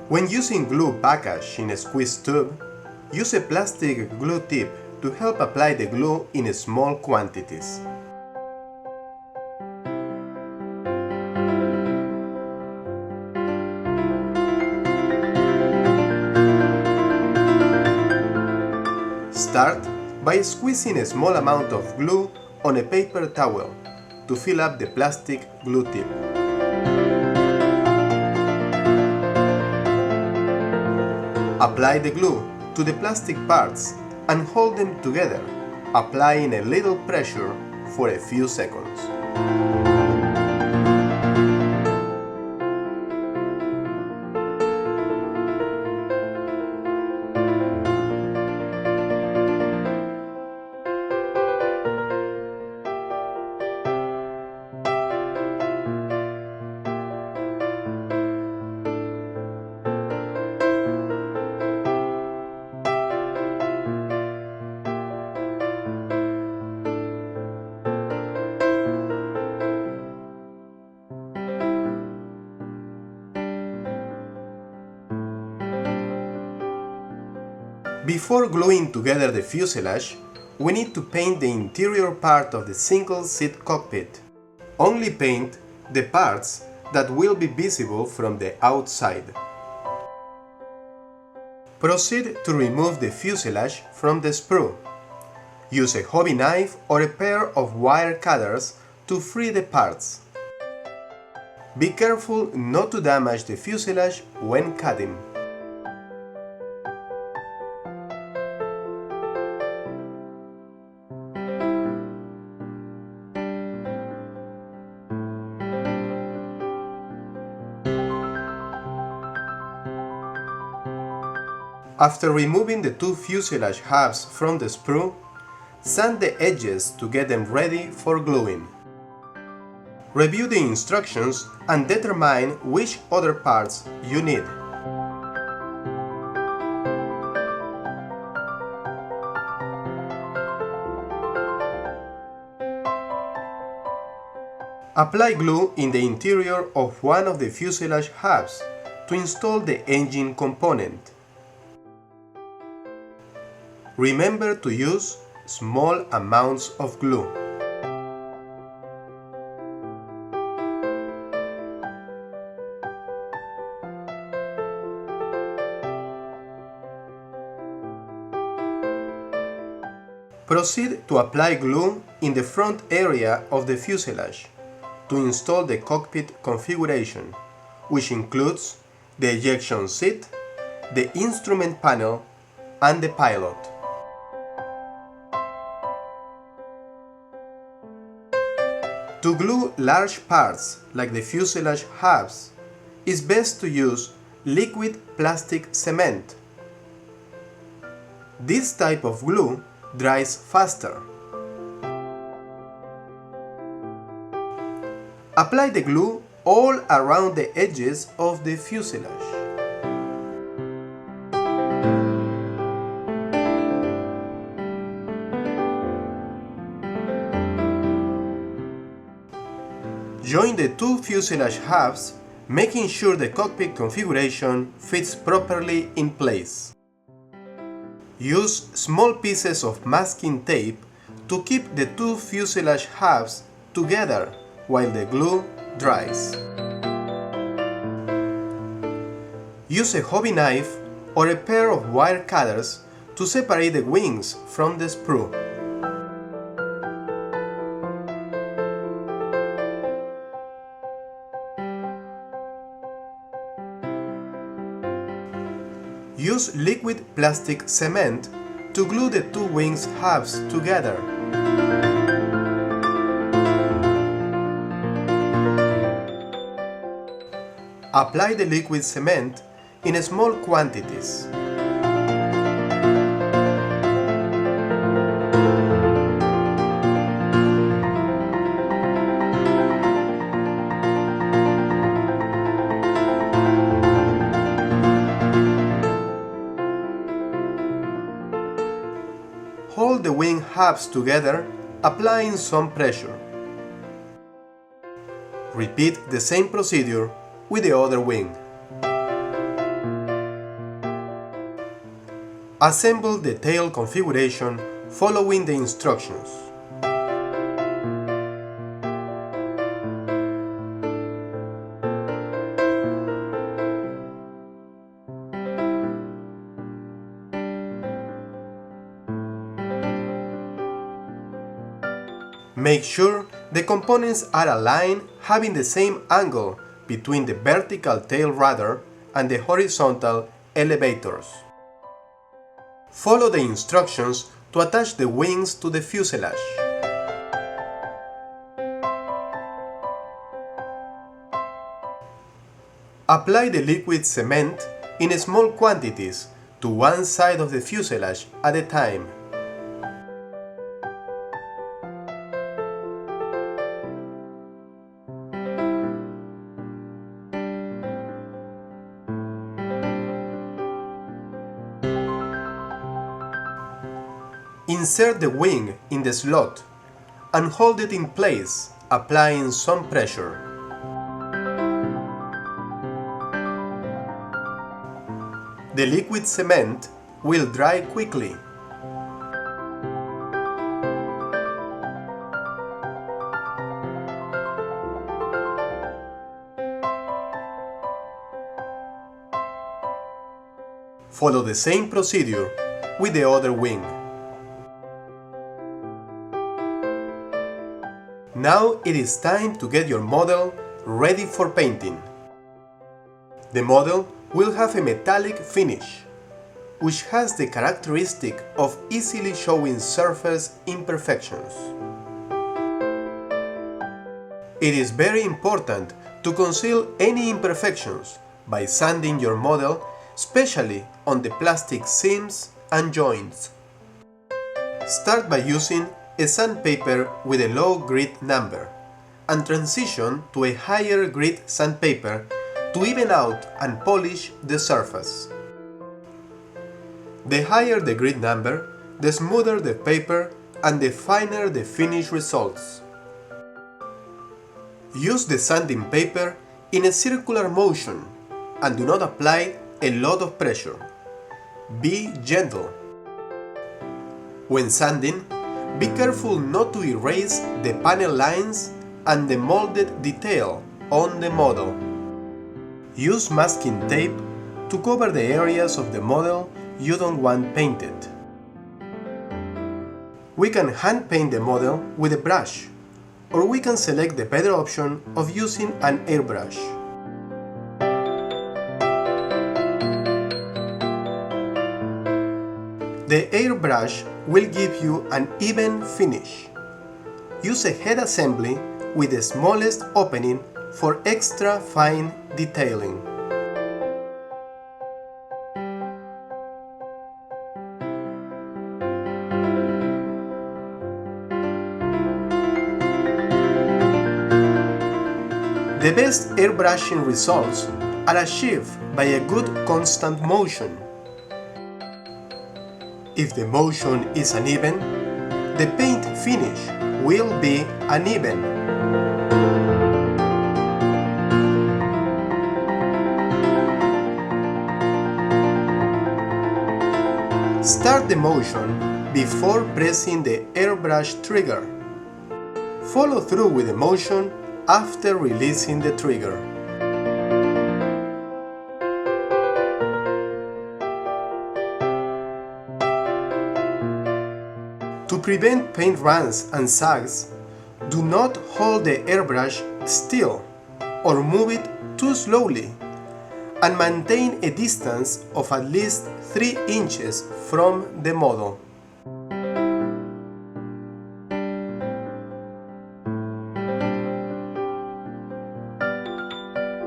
When using glue packaged in a squeeze tube, use a plastic glue tip to help apply the glue in small quantities. Start by squeezing a small amount of glue on a paper towel to fill up the plastic glue tip. Apply the glue to the plastic parts and hold them together, applying a little pressure for a few seconds. Before gluing together the fuselage, we need to paint the interior part of the single-seat cockpit. Only paint the parts that will be visible from the outside. Proceed to remove the fuselage from the sprue. Use a hobby knife or a pair of wire cutters to free the parts. Be careful not to damage the fuselage when cutting. After removing the two fuselage halves from the sprue, sand the edges to get them ready for gluing. Review the instructions and determine which other parts you need. Apply glue in the interior of one of the fuselage halves to install the engine component. Remember to use small amounts of glue. Proceed to apply glue in the front area of the fuselage to install the cockpit configuration, which includes the ejection seat, the instrument panel, and the pilot. To glue large parts like the fuselage halves, it's best to use liquid plastic cement. This type of glue dries faster. Apply the glue all around the edges of the fuselage. Join the two fuselage halves, making sure the cockpit configuration fits properly in place. Use small pieces of masking tape to keep the two fuselage halves together while the glue dries. Use a hobby knife or a pair of wire cutters to separate the wings from the sprue. Use liquid plastic cement to glue the two wings halves together. Apply the liquid cement in small quantities. Hold the wing halves together, applying some pressure. Repeat the same procedure with the other wing. Assemble the tail configuration following the instructions. Make sure the components are aligned, having the same angle between the vertical tail rudder and the horizontal elevators. Follow the instructions to attach the wings to the fuselage. Apply the liquid cement in small quantities to one side of the fuselage at a time. Insert the wing in the slot and hold it in place, applying some pressure. The liquid cement will dry quickly. Follow the same procedure with the other wing. Now it is time to get your model ready for painting. The model will have a metallic finish, which has the characteristic of easily showing surface imperfections. It is very important to conceal any imperfections by sanding your model, especially on the plastic seams and joints. Start by using a sandpaper with a low grit number and transition to a higher grit sandpaper to even out and polish the surface. The higher the grit number, the smoother the paper and the finer the finish results. Use the sanding paper in a circular motion and do not apply a lot of pressure. Be gentle. When sanding, be careful not to erase the panel lines and the molded detail on the model. Use masking tape to cover the areas of the model you don't want painted. We can hand paint the model with a brush, or we can select the better option of using an airbrush. The airbrush will give you an even finish. Use a head assembly with the smallest opening for extra fine detailing. The best airbrushing results are achieved by a good constant motion. If the motion is uneven, the paint finish will be uneven. Start the motion before pressing the airbrush trigger. Follow through with the motion after releasing the trigger. To prevent paint runs and sags, do not hold the airbrush still or move it too slowly, and maintain a distance of at least 3 inches from the model.